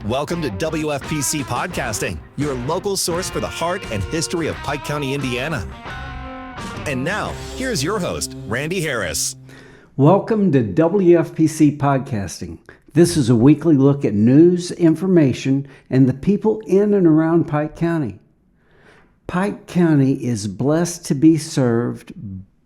Welcome to WFPC Podcasting, your local source for the heart and history of Pike County, Indiana. And now, here's your host, Randy Harris. Welcome to WFPC Podcasting. This is a weekly look at news, information, and the people in and around Pike County. Pike County is blessed to be served,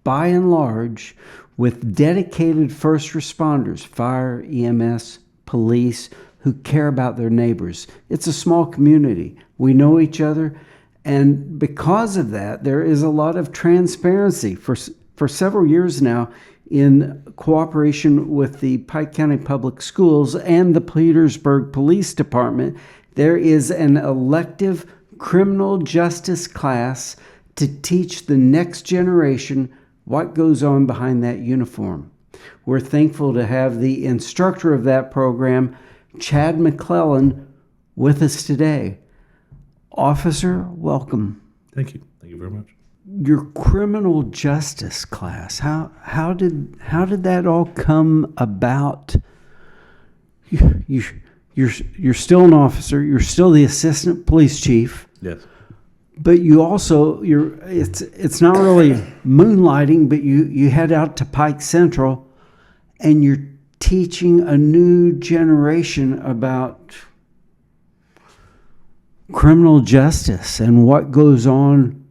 by and large, with dedicated first responders, fire, EMS, police, who care about their neighbors. It's a small community. We know each other, and because of that, there is a lot of transparency. For several years now, in cooperation with the Pike County Public Schools and the Petersburg Police Department, there is an elective criminal justice class to teach the next generation what goes on behind that uniform. We're thankful to have the instructor of that program, Chad McClellan, with us today. Officer, welcome. Thank you. Thank you very much. Your criminal justice class. How did that all come about? You're still an officer. You're still the assistant police chief. Yes. But you also it's not really moonlighting, but you head out to Pike Central, and you're teaching a new generation about criminal justice and what goes on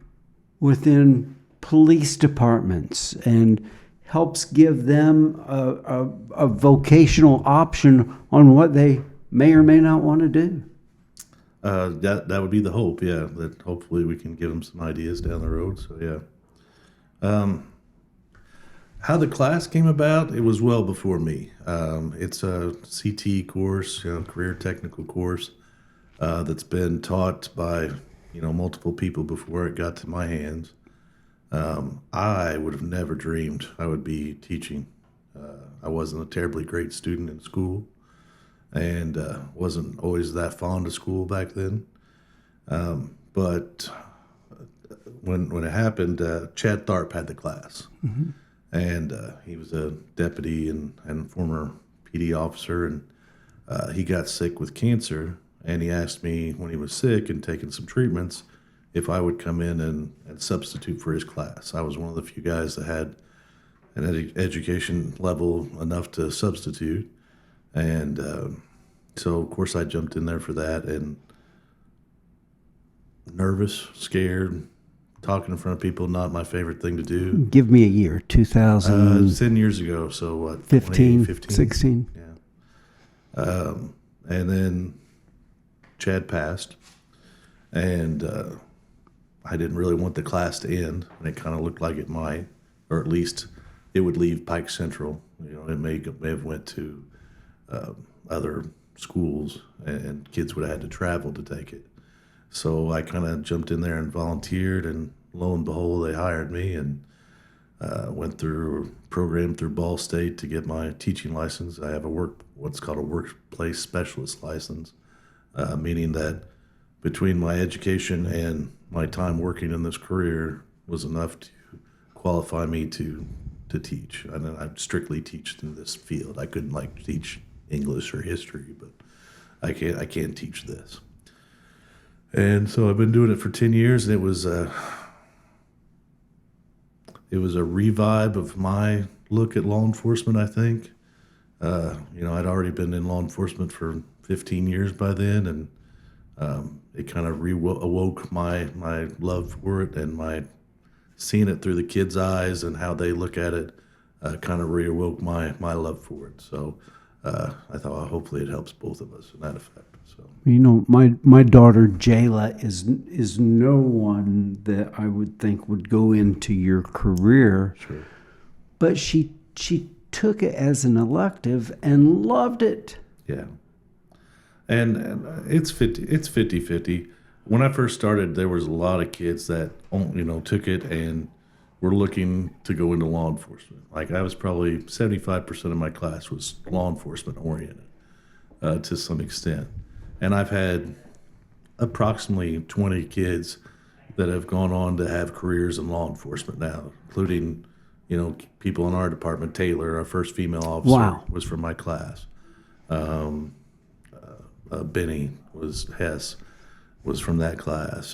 within police departments, and helps give them a vocational option on what they may or may not want to do. That would be the hope, yeah, that hopefully we can give them some ideas down the road. So, yeah. How the class came about, it was well before me. It's a CT course, career technical course, that's been taught by, multiple people before it got to my hands. I would have never dreamed I would be teaching. I wasn't a terribly great student in school, and wasn't always that fond of school back then. But when it happened, Chad Tharp had the class. Mm-hmm. And he was a deputy and former PD officer, and he got sick with cancer, and he asked me when he was sick and taking some treatments if I would come in and substitute for his class. I was one of the few guys that had an education level enough to substitute, and so of course I jumped in there for that, and nervous, scared, talking in front of people, not my favorite thing to do. Give me a year, 2000. 10 years ago, so what? 15, 16. Yeah. And then Chad passed, and I didn't really want the class to end, and it kind of looked like it might, or at least it would leave Pike Central. It may have went to other schools, and kids would have had to travel to take it. So I kind of jumped in there and volunteered, and lo and behold, they hired me, and went through a program through Ball State to get my teaching license. I have what's called a workplace specialist license, meaning that between my education and my time working in this career was enough to qualify me to teach. And I strictly teach in this field. I couldn't teach English or history, but I can't teach this. And so I've been doing it for 10 years, and it was a revive of my look at law enforcement, I think. I'd already been in law enforcement for 15 years by then, and it kind of awoke my love for it, and my seeing it through the kids' eyes and how they look at it kind of reawoke my love for it. So I thought, hopefully it helps both of us in that effect. So. My daughter Jayla is no one that I would think would go into your career. Sure. But she took it as an elective and loved it. Yeah. And it's 50-50. When I first started, there was a lot of kids that took it and were looking to go into law enforcement. I was probably 75% of my class was law enforcement oriented to some extent. And I've had approximately 20 kids that have gone on to have careers in law enforcement now, including, people in our department. Taylor, our first female officer, wow. was from my class. Benny Hess was from that class.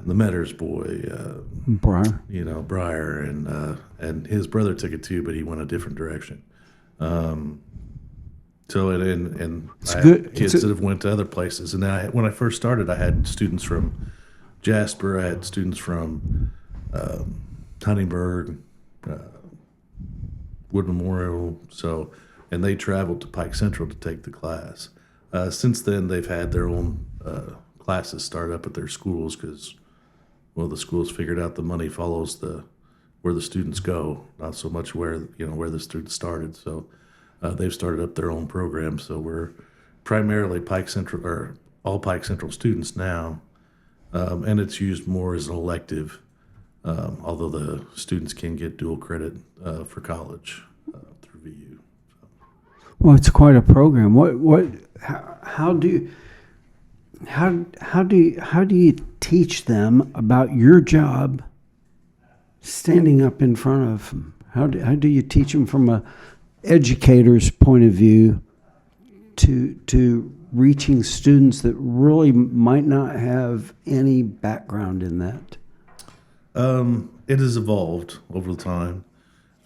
The Metters boy, Briar. Briar, and his brother took it too, but he went a different direction. So and I had kids that have went to other places. And then when I first started, I had students from Jasper. I had students from Huntingburg, Wood Memorial. And they traveled to Pike Central to take the class. Since then, they've had their own classes start up at their schools because, the schools figured out the money follows where the students go, not so much where the students started. So they've started up their own program. So we're primarily Pike Central, or all Pike Central students now, and it's used more as an elective, although the students can get dual credit for college through VU. Well, it's quite a program. How do you teach them about your job standing up in front of them? How do you teach them from a educator's point of view to reaching students that really might not have any background in that? It has evolved over time.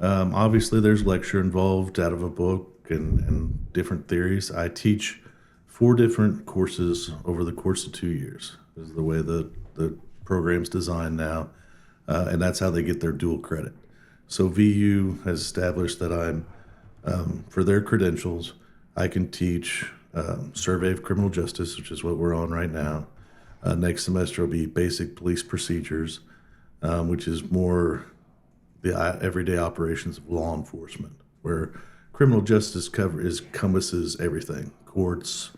Obviously, there's lecture involved out of a book and different theories. I teach 4 different courses over the course of 2 years. This is the way the program's designed now, and that's how they get their dual credit. So VU has established that I'm, for their credentials, I can teach Survey of Criminal Justice, which is what we're on right now. Next semester will be Basic Police Procedures, which is more the everyday operations of law enforcement, where criminal justice encompasses everything: courts,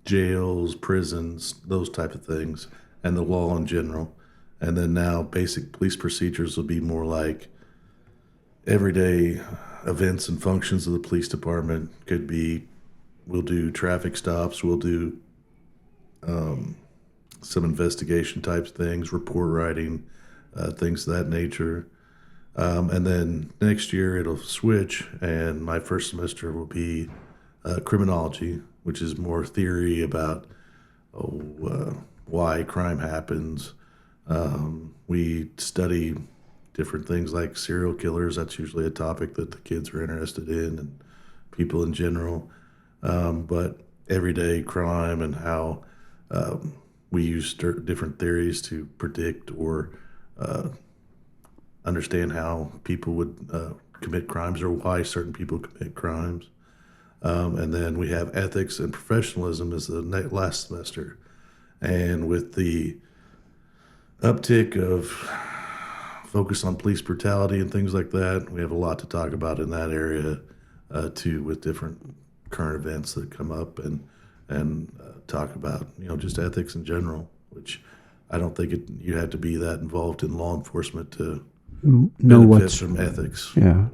jails, prisons, those type of things, and the law in general. And then now Basic Police Procedures will be more like everyday events and functions of the police department. Could be, we'll do traffic stops, we'll do some investigation types things, report writing, things of that nature. And then next year it'll switch, and my first semester will be criminology, which is more theory about why crime happens. We study different things like serial killers. That's usually a topic that the kids are interested in, and people in general. But everyday crime and how we use different theories to predict or understand how people would commit crimes or why certain people commit crimes. And then we have ethics and professionalism as the last semester. And with the uptick of focus on police brutality and things like that, we have a lot to talk about in that area too, with different current events that come up and talk about, just ethics in general, which I don't think you have to be that involved in law enforcement to know what's from ethics. Yeah,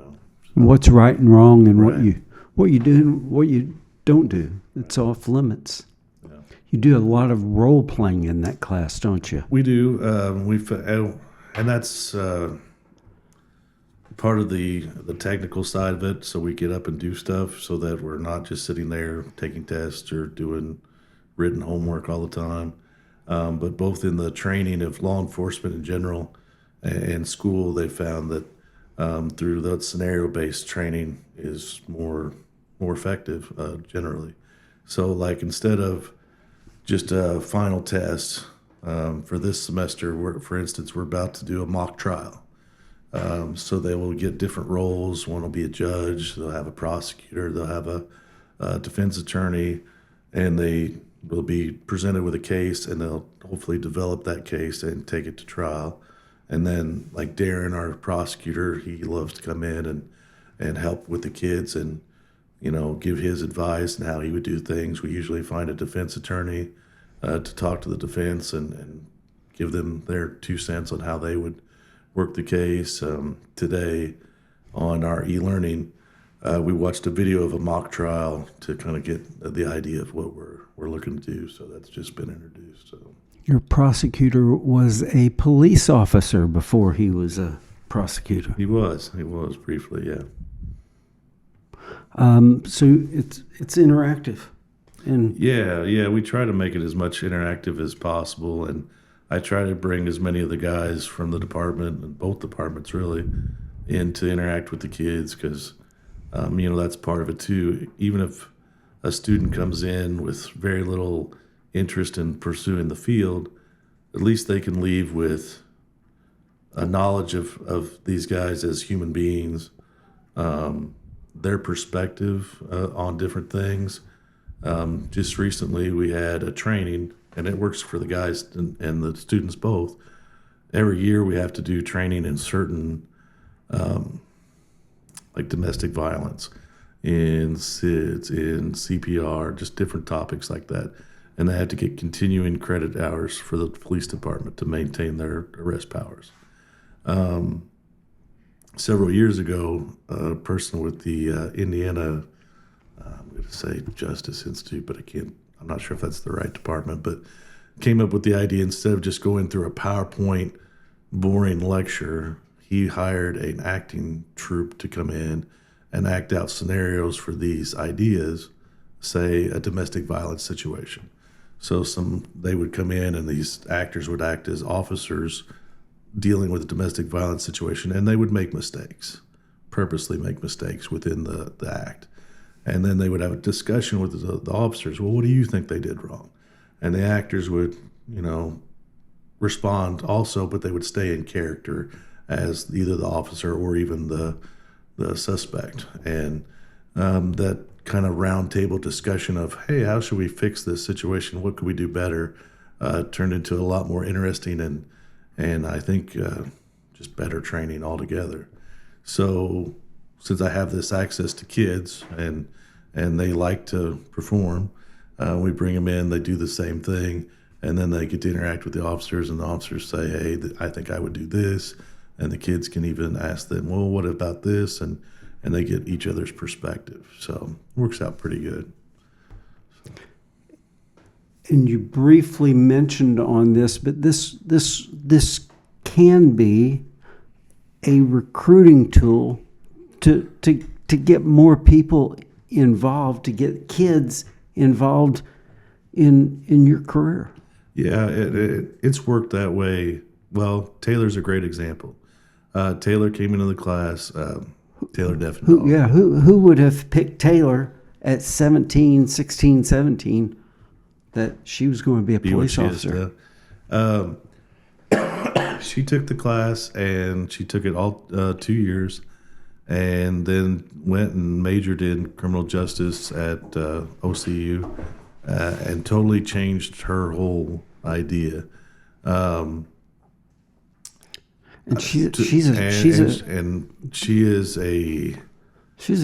what's right and wrong, and Right. what you do and what you don't do. It's off limits. Yeah. You do a lot of role playing in that class, don't you? We do. And that's part of the technical side of it. So we get up and do stuff so that we're not just sitting there taking tests or doing written homework all the time. But both in the training of law enforcement in general and school, they found that through that scenario-based training is more effective generally. So like instead of just a final test, for this semester, for instance, we're about to do a mock trial. So they will get different roles. One will be a judge, they'll have a prosecutor, they'll have a defense attorney, and they will be presented with a case, and they'll hopefully develop that case and take it to trial. And then like Darren, our prosecutor, he loves to come in and help with the kids and, give his advice and how he would do things. We usually find a defense attorney to talk to the defense and give them their 2 cents on how they would work the case. Today on our e-learning, we watched a video of a mock trial to kind of get the idea of what we're looking to do. So that's just been introduced. So Your prosecutor was a police officer before he was a prosecutor. he was briefly, yeah. So it's interactive. And Yeah, we try to make it as much interactive as possible, and I try to bring as many of the guys from the department, and both departments really, in to interact with the kids, because that's part of it too. Even if a student comes in with very little interest in pursuing the field, at least they can leave with a knowledge of these guys as human beings, their perspective on different things. Just recently, we had a training, and it works for the guys and the students both. Every year, we have to do training in certain, like domestic violence, in SIDS, in CPR, just different topics like that. And they had to get continuing credit hours for the police department to maintain their arrest powers. Several years ago, a person with the Indiana, I'm going to say Justice Institute, but I'm not sure if that's the right department, but came up with the idea, instead of just going through a PowerPoint boring lecture, he hired an acting troupe to come in and act out scenarios for these ideas, say a domestic violence situation. So they would come in, and these actors would act as officers dealing with a domestic violence situation, and they would make mistakes, purposely make mistakes within the act. And then they would have a discussion with the officers. Well, what do you think they did wrong? And the actors would, respond also, but they would stay in character as either the officer or even the suspect. And that kind of round table discussion of, hey, how should we fix this situation? What could we do better? Turned into a lot more interesting and I think just better training altogether. So since I have this access to kids and they like to perform, we bring them in, they do the same thing, and then they get to interact with the officers, and the officers say, hey, I think I would do this, and the kids can even ask them, well, what about this? And they get each other's perspective. So it works out pretty good. And you briefly mentioned on this, but this can be a recruiting tool to get more people involved, to get kids involved in your career. Yeah, it's worked that way. Well, Taylor's a great example. Taylor came into the class. Taylor definitely. Who would have picked Taylor at 16, 17, that she was going to be a police officer? She took the class, and she took it all 2 years, and then went and majored in criminal justice at OCU, and totally changed her whole idea. And she's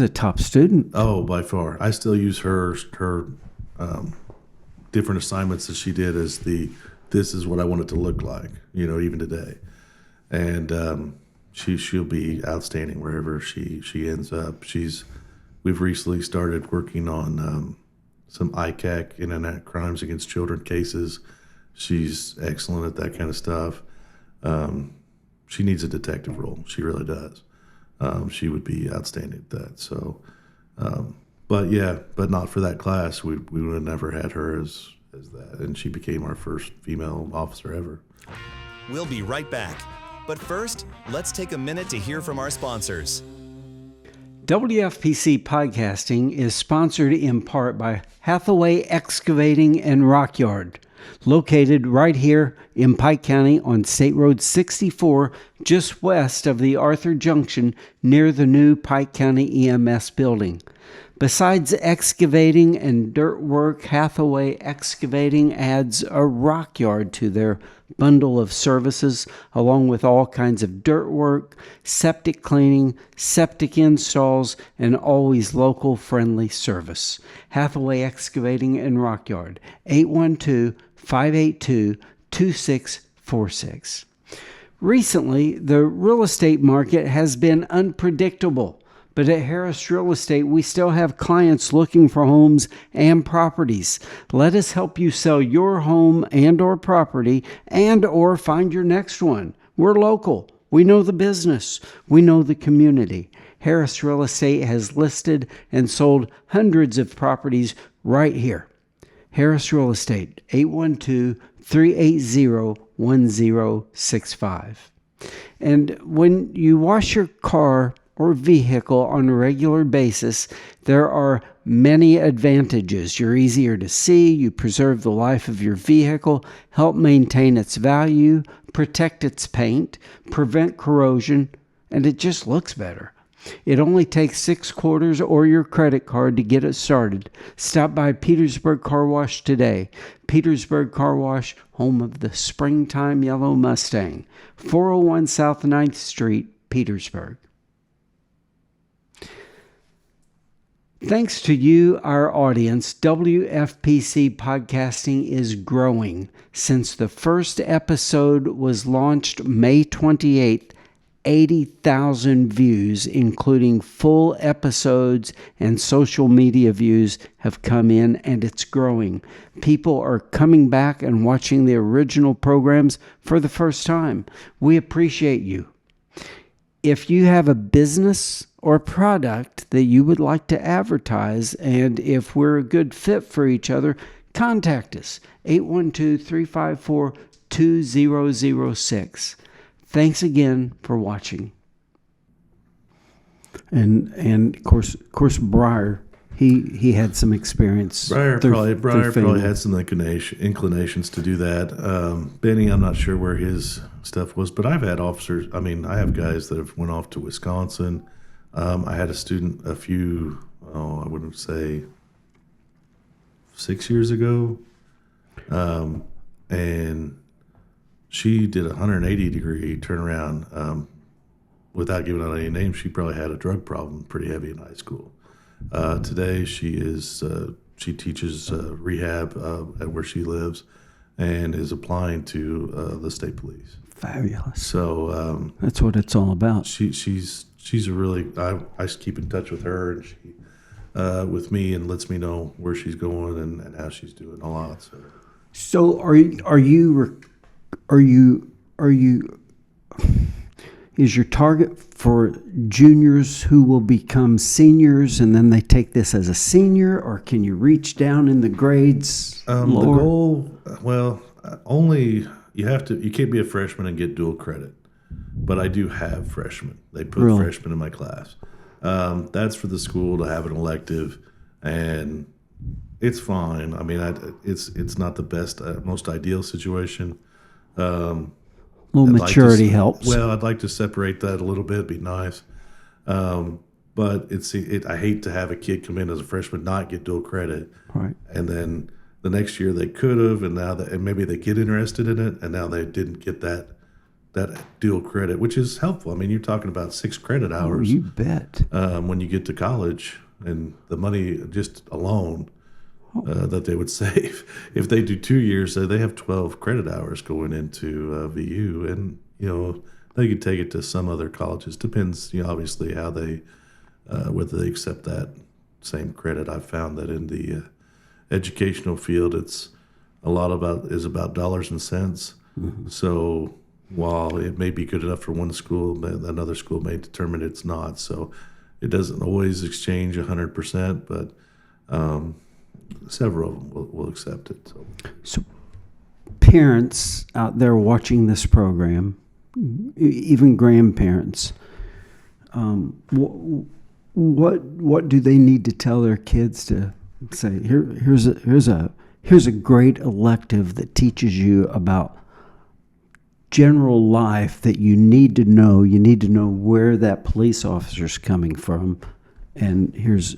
a top student. Oh, by far. I still use her different assignments that she did as this is what I want it to look like, even today. And she'll be outstanding wherever she ends up. We've recently started working on some ICAC, Internet Crimes Against Children cases. She's excellent at that kind of stuff. She needs a detective role. She really does. She would be outstanding at that. So, but not for that class. We would have never had her as that. And she became our first female officer ever. We'll be right back. But first, let's take a minute to hear from our sponsors. WFPC Podcasting is sponsored in part by Hathaway Excavating and Rock Yard, located right here in Pike County on State Road 64, just west of the Arthur Junction near the new Pike County EMS building. Besides excavating and dirt work, Hathaway Excavating adds a rock yard to their bundle of services, along with all kinds of dirt work, septic cleaning, septic installs, and always local friendly service. Hathaway Excavating and Rock Yard, 812-582-2646. Recently, the real estate market has been unpredictable. But at Harris Real Estate, we still have clients looking for homes and properties. Let us help you sell your home and or property and or find your next one. We're local. We know the business. We know the community. Harris Real Estate has listed and sold hundreds of properties right here. Harris Real Estate, 812-380-1065. And when you wash your car or vehicle on a regular basis, there are many advantages. You're easier to see, you preserve the life of your vehicle, help maintain its value, protect its paint, prevent corrosion, and it just looks better. It only takes 6 quarters or your credit card to get it started. Stop by Petersburg Car Wash today. Petersburg Car Wash, home of the springtime yellow Mustang. 401 South 9th Street, Petersburg. Thanks to you, our audience, WFPC Podcasting is growing. Since the first episode was launched May 28th, 80,000 views, including full episodes and social media views, have come in, and it's growing. People are coming back and watching the original programs for the first time. We appreciate you. If you have a business or product that you would like to advertise, and if we're a good fit for each other, contact us, 812-354-2006. Thanks again for watching. And of course, Briar, he had some experience. Briar probably had some inclinations to do that. Benny, I'm not sure where his stuff was, but I've had officers. I mean, I have guys that have went off to Wisconsin. I had a student I wouldn't say 6 years ago, and she did a 180-degree turnaround. Without giving out any names, she probably had a drug problem pretty heavy in high school. Today, she teaches rehab at where she lives and is applying to the state police. Fabulous. So that's what it's all about. She's a really. I keep in touch with her and she with me and lets me know where she's going and how she's doing a lot. So are you is your target for juniors who will become seniors and then they take this as a senior, or can you reach down in the grades? The goal, only you can't be a freshman and get dual credit, but I do have freshmen. They put freshmen in my class. That's for the school to have an elective, and it's fine. I mean, it's not the best, most ideal situation. Little maturity helps. Well, I'd like to separate that a little bit. It'd be nice. But I hate to have a kid come in as a freshman, not get dual credit. Right. And then the next year they could have, and maybe they get interested in it, and now they didn't get that dual credit, which is helpful. I mean, you're talking about 6 credit hours. Oh, you bet. When you get to college, and the money just alone that they would save if they do 2 years, they have 12 credit hours going into VU, and they could take it to some other colleges. Depends, obviously how they whether they accept that same credit. I've found that in the educational field, it's a lot about dollars and cents. Mm-hmm. So while it may be good enough for one school, another school may determine it's not. So it doesn't always exchange 100%, but several of them will accept it. So parents out there watching this program, even grandparents, what do they need to tell their kids to say? Here's a great elective that teaches you about general life that you need to know. You need to know where that police officer's coming from, and here's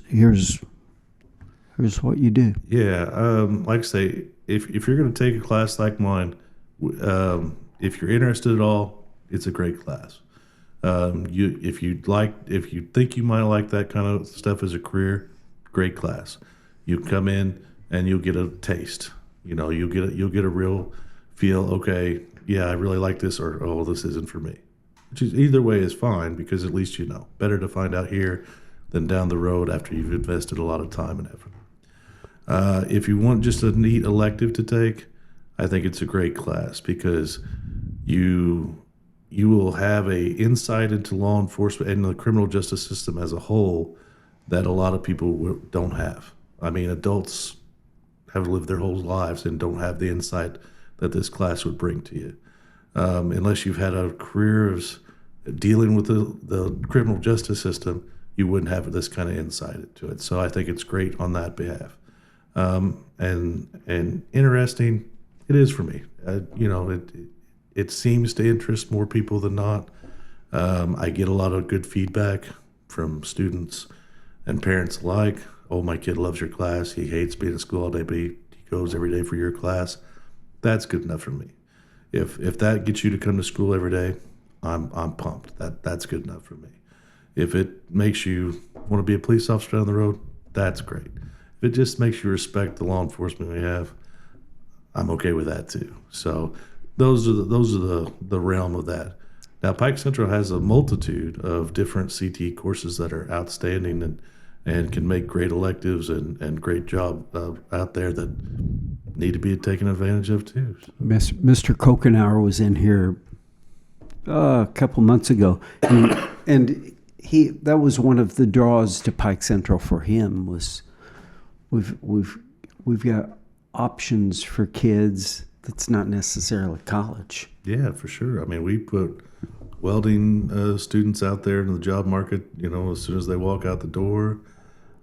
what you do. Yeah, like I say, if you're going to take a class like mine, if you're interested at all, it's a great class. If you think you might like that kind of stuff as a career, great class. You come in and you'll get a taste. You'll get a real feel. Okay, yeah, I really like this, or oh, this isn't for me. Which is either way is fine, because at least better to find out here than down the road after you've invested a lot of time and effort. If you want just a neat elective to take, I think it's a great class, because you you will have a insight into law enforcement and the criminal justice system as a whole that a lot of people don't have. I mean, adults have lived their whole lives and don't have the insight that this class would bring to you. Unless you've had a career of dealing with the criminal justice system, you wouldn't have this kind of insight into it. So I think it's great on that behalf. And interesting, it is for me. It seems to interest more people than not. I get a lot of good feedback from students and parents alike. Oh, my kid loves your class. He hates being in school all day, but he goes every day for your class. That's good enough for me. If that gets you to come to school every day, I'm pumped. That's good enough for me. If it makes you want to be a police officer down the road, that's great. If it just makes you respect the law enforcement we have, I'm okay with that too. So those are the realm of that. Now, Pike Central has a multitude of different CT courses that are outstanding and can make great electives and great job out there that need to be taken advantage of too. Mr. Kokenauer was in here a couple months ago, and that was one of the draws to Pike Central for him was we've got options for kids that's not necessarily college. Yeah, for sure. I mean, we put welding students out there in the job market, as soon as they walk out the door.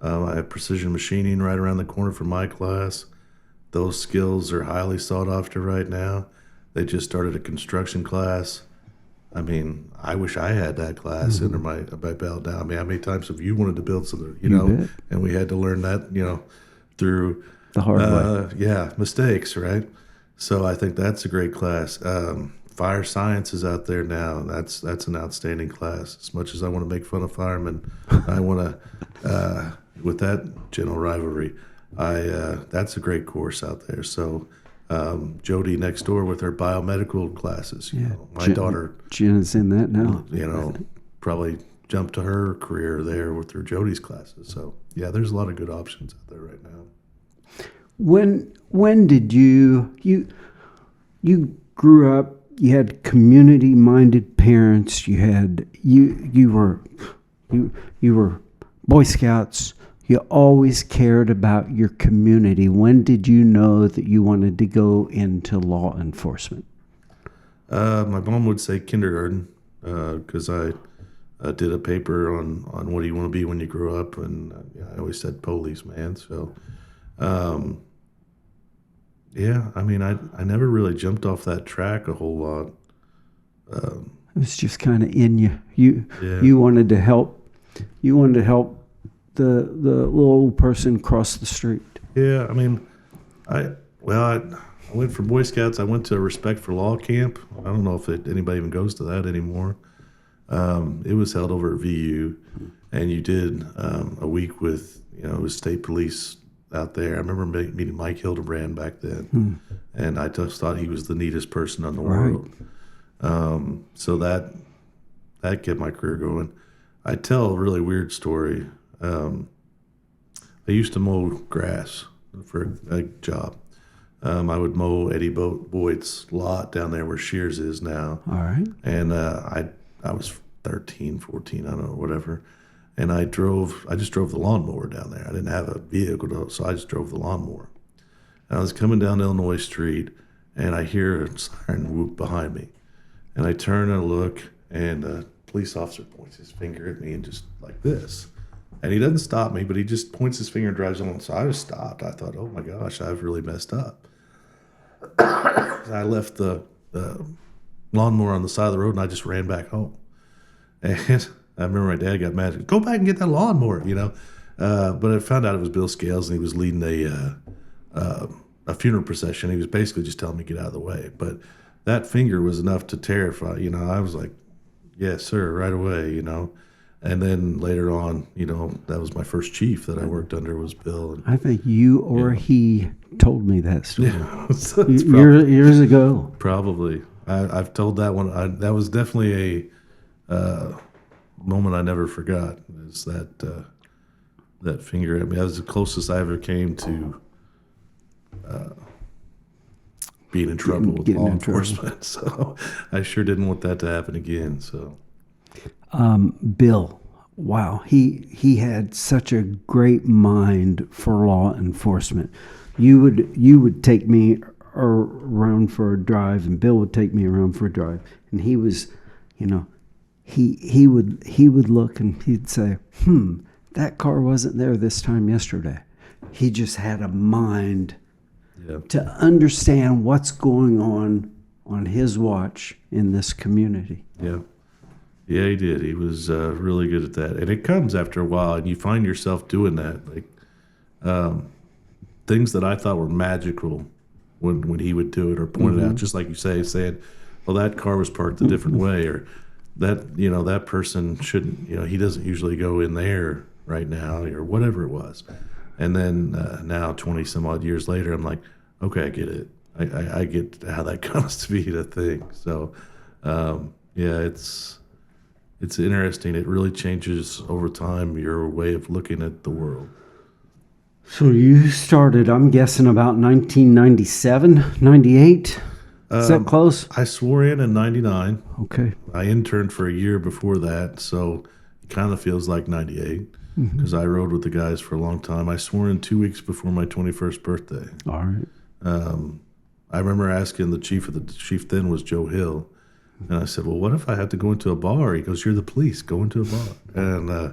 I have precision machining right around the corner from my class. Those skills are highly sought after right now. They just started a construction class. I mean, I wish I had that class under my belt now. I mean, how many times have you wanted to build something, and we had to learn that, through the hard way. Yeah, mistakes, right? So I think that's a great class. Fire science is out there now. That's an outstanding class. As much as I want to make fun of firemen, I want to, with that general rivalry, that's a great course out there. So Jody next door with her biomedical classes. My daughter, Jen's in that now. Probably jumped to her career there with her Jody's classes. So yeah, there's a lot of good options out there right now. When did you grew up? You had community-minded parents. You were Boy Scouts. You always cared about your community. When did you know that you wanted to go into law enforcement? My mom would say kindergarten, because I did a paper on what do you want to be when you grow up, and I always said policeman. So, I mean, I never really jumped off that track a whole lot. It was just kind of in you. You wanted to help. You wanted to help the little old person cross the street. Yeah, I mean, I went from Boy Scouts. I went to a Respect for Law camp. I don't know if anybody even goes to that anymore. It was held over at VU, and you did a week with it was state police out there. I remember meeting Mike Hildebrand back then, and I just thought he was the neatest person in the world. So that kept my career going. I tell a really weird story. I used to mow grass for a job. I would mow Eddie Boyd's lot down there where Shears is now. All right. And I was 13, 14, I don't know, whatever. And I just drove the lawnmower down there. I didn't have a vehicle, so I just drove the lawnmower. And I was coming down Illinois Street, and I hear a siren whoop behind me. And I turn and look, and a police officer points his finger at me and just like this. And he doesn't stop me, but he just points his finger and drives on. So I just stopped. I thought, oh my gosh, I've really messed up. I left the lawnmower on the side of the road, and I just ran back home. And I remember my dad got mad. Go back and get that lawnmower, But I found out it was Bill Scales, and he was leading a funeral procession. He was basically just telling me to get out of the way. But that finger was enough to terrify. I was like, yes, sir, right away, And then later on, that was my first chief that I worked under was Bill. And, I think you or he told me that story. Yeah, years ago. Probably. I've told that one. That was definitely a moment I never forgot. Is that finger? I mean, that was the closest I ever came to being in trouble with getting law in trouble. enforcement. So I sure didn't want that to happen again. So Bill, wow, he had such a great mind for law enforcement. You would take me around for a drive, and Bill would take me around for a drive, and he was, he would look and he'd say, that car wasn't there this time yesterday. He just had a mind to understand what's going on his watch in this community. Yeah. Yeah, he did. He was really good at that. And it comes after a while, and you find yourself doing that. Like things that I thought were magical when he would do it or point it out, just like you say, saying, well, that car was parked a different way, or that, that person shouldn't, he doesn't usually go in there right now, or whatever it was. And then now, 20 some odd years later, I'm like, okay, I get it. I get how that comes to be the thing. So, it's interesting. It really changes over time your way of looking at the world. So you started, I'm guessing, about 1997, 98? Is that close? I swore in 99. Okay. I interned for a year before that, so it kind of feels like 98 because I rode with the guys for a long time. I swore in 2 weeks before my 21st birthday. All right. I remember asking the chief then was Joe Hill, and I said, well, what if I had to go into a bar? He goes, you're the police, go into a bar. And I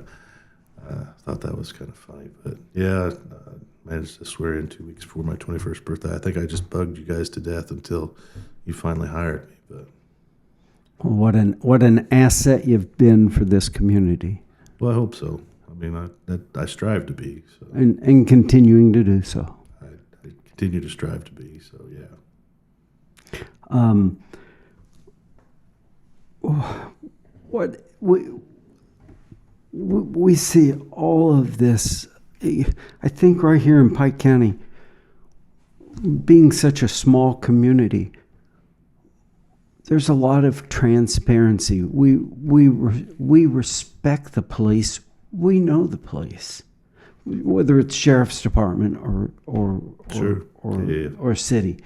thought that was kind of funny. But, yeah, I managed to swear in 2 weeks before my 21st birthday. I think I just bugged you guys to death until you finally hired me. But Well, what an asset you've been for this community. Well, I hope so. I mean, I strive to be. So. And continuing to do so. I continue to strive to be, so yeah. What we see all of this, I think right here in Pike County, being such a small community, there's a lot of transparency. We respect the police. We know the police, whether it's sheriff's department or city.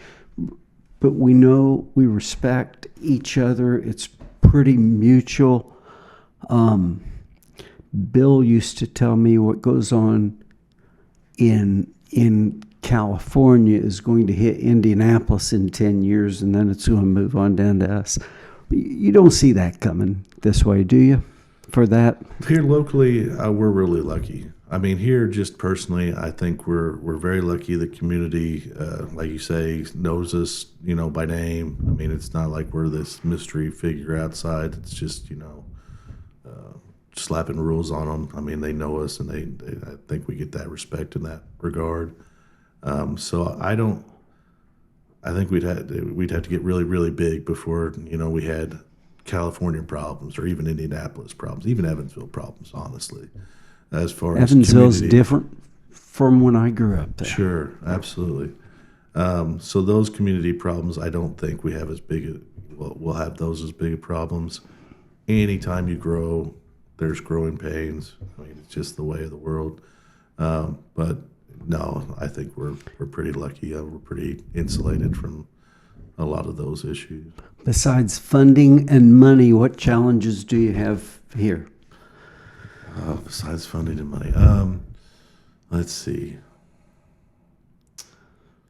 But we know we respect each other. It's pretty mutual. Bill used to tell me what goes on in California is going to hit Indianapolis in 10 years, and then it's going to move on down to us. You don't see that coming this way, do you, for that? Here locally, we're really lucky. I mean, here just personally, I think we're very lucky. The community, like you say, knows us, by name. I mean, it's not like we're this mystery figure outside. It's just, slapping rules on them. I mean, they know us, and I think we get that respect in that regard. So I think we'd have to get really, really big before, we had California problems or even Indianapolis problems, even Evansville problems, honestly. As far as Evansville's different from when I grew up there. Sure, absolutely. So those community problems, I don't think we have as big. We'll have those as big problems. Anytime you grow, there's growing pains. I mean, it's just the way of the world. But no, I think we're pretty lucky. We're pretty insulated from a lot of those issues. Besides funding and money, what challenges do you have here? Besides funding and money, let's see.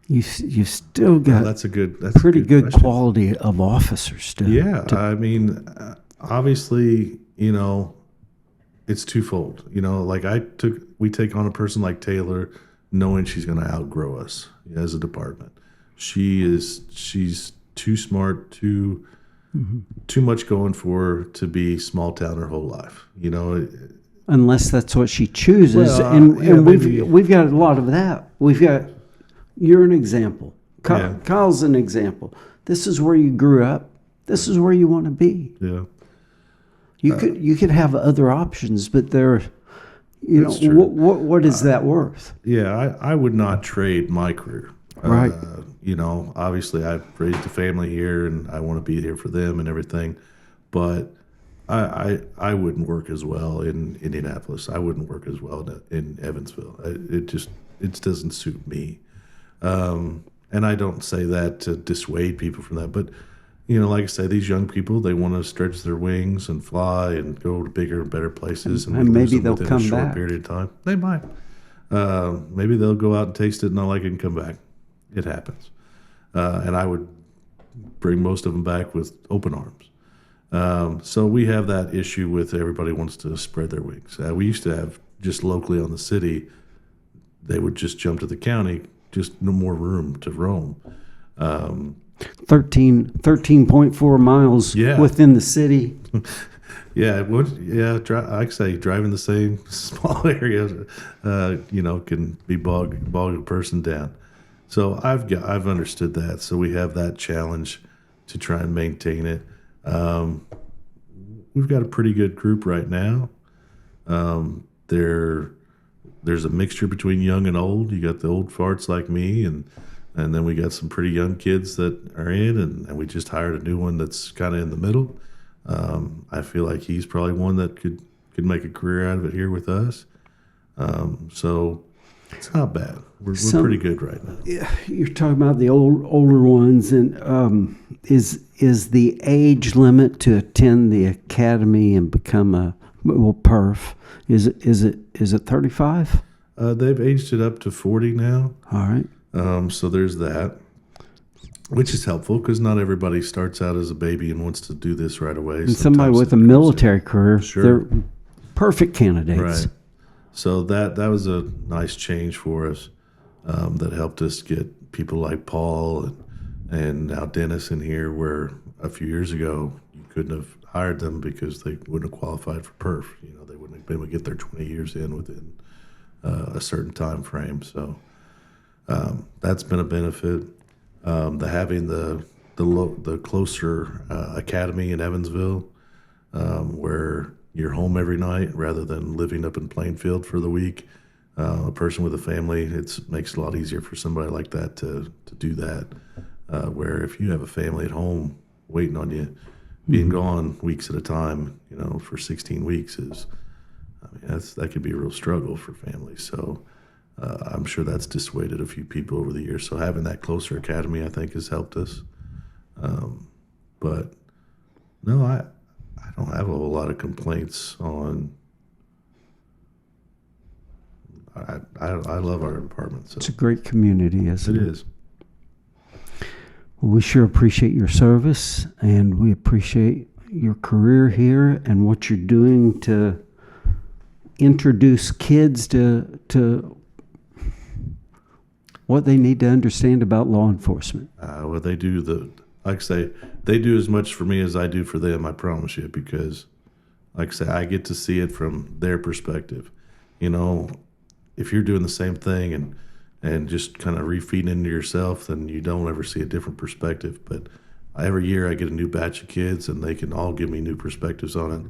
You still got that's pretty good question. quality of officers still. Yeah, I mean, obviously, it's twofold. Like we take on a person like Taylor, knowing she's going to outgrow us as a department. She's too smart, too much going for her to be small town her whole life. Unless that's what she chooses, Well, and maybe. we've got a lot of that. You're an example. Kyle's an example. This is where you grew up. This is where you want to be. Yeah. You could have other options, but they're, what is that worth? Yeah, I would not trade my career. Right. Obviously I've raised a family here and I want to be here for them and everything, but I wouldn't work as well in Indianapolis. I wouldn't work as well in Evansville. It doesn't suit me. And I don't say that to dissuade people from that, but like I say, these young people, they want to stretch their wings and fly and go to bigger and better places, and maybe they'll within come a short back. period of time. They might. Maybe they'll go out and taste it, not like it, and come back. It happens. And I would bring most of them back with open arms. So we have that issue with everybody wants to spread their wings. We used to have just locally on the city, they would just jump to the county, just no more room to roam. 13.4 miles within the city. I'd say driving the same small area, can be bog a person down. So I've understood that. So we have that challenge to try and maintain it. We've got a pretty good group right now. There's a mixture between young and old. You got the old farts like me, and then we got some pretty young kids that are in, and we just hired a new one that's kind of in the middle. I feel like he's probably one that could make a career out of it here with us. So it's not bad. We're pretty good right now. You're talking about the older ones, and is the age limit to attend the academy and become a perf? Is it 35? They've aged it up to 40 now. All right. So there's that, which is helpful because not everybody starts out as a baby and wants to do this right away. And somebody with a military career, they're perfect candidates. Right. So that was a nice change for us that helped us get people like Paul and now Dennis in here, where a few years ago you couldn't have hired them because they wouldn't have qualified for perf. They wouldn't have been able to get their 20 years in within a certain time frame. So that's been a benefit. Having the closer academy in Evansville, where you're home every night rather than living up in Plainfield for the week. A person with a family, it makes it a lot easier for somebody like that to do that. Where if you have a family at home waiting on you, being gone weeks at a time, for 16 weeks that could be a real struggle for families. So I'm sure that's dissuaded a few people over the years. So having that closer academy, I think, has helped us. But no, I don't have a whole lot of complaints on. I love our department. So. It's a great community, isn't it? It is. Well, we sure appreciate your service, and we appreciate your career here and what you're doing to introduce kids to what they need to understand about law enforcement. Well, they do like I say, they do as much for me as I do for them, I promise you, because like I say, I get to see it from their perspective. If you're doing the same thing and just kind of refeeding into yourself, then you don't ever see a different perspective. But every year I get a new batch of kids, and they can all give me new perspectives on it.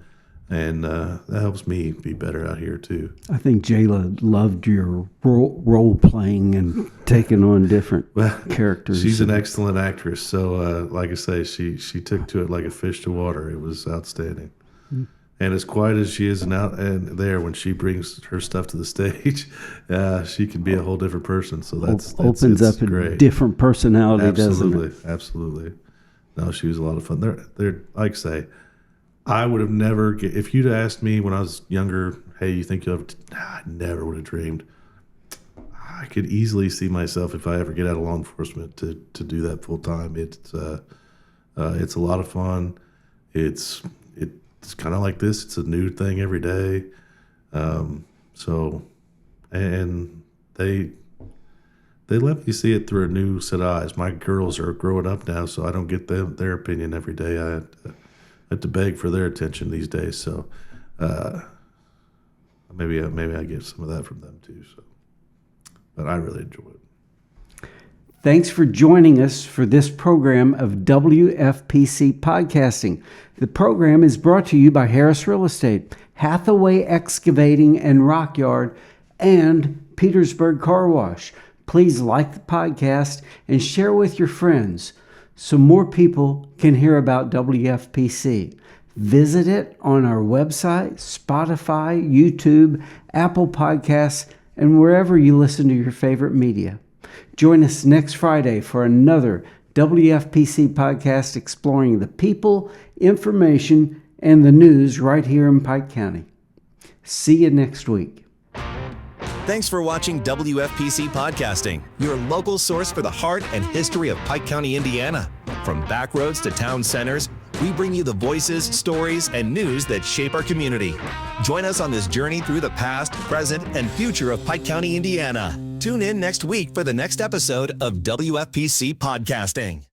And that helps me be better out here, too. I think Jayla loved your role playing and taking on different characters. She's an excellent actress. So, like I say, she took to it like a fish to water. It was outstanding. Mm. And as quiet as she is when she brings her stuff to the stage, she can be a whole different person. So that's opens up great. A different personality, doesn't it? Absolutely. No, she was a lot of fun. They're like I say, I would have never, if you'd asked me when I was younger, hey, you think you'll ever, I never would have dreamed. I could easily see myself, if I ever get out of law enforcement, to do that full time. It's a lot of fun. It's kind of like this. It's a new thing every day. And they let me see it through a new set of eyes. My girls are growing up now, so I don't get their opinion every day. I have to beg for their attention these days. So maybe I get some of that from them too. So, but I really enjoy it. Thanks for joining us for this program of WFPC Podcasting. The program is brought to you by Harris Real Estate, Hathaway Excavating and Rock Yard, and Petersburg Car Wash. Please like the podcast and share with your friends so more people can hear about WFPC. Visit it on our website, Spotify, YouTube, Apple Podcasts, and wherever you listen to your favorite media. Join us next Friday for another WFPC podcast exploring the people, information, and the news right here in Pike County. See you next week. Thanks for watching WFPC Podcasting, your local source for the heart and history of Pike County, Indiana. From back roads to town centers, we bring you the voices, stories, and news that shape our community. Join us on this journey through the past, present, and future of Pike County, Indiana. Tune in next week for the next episode of WFPC Podcasting.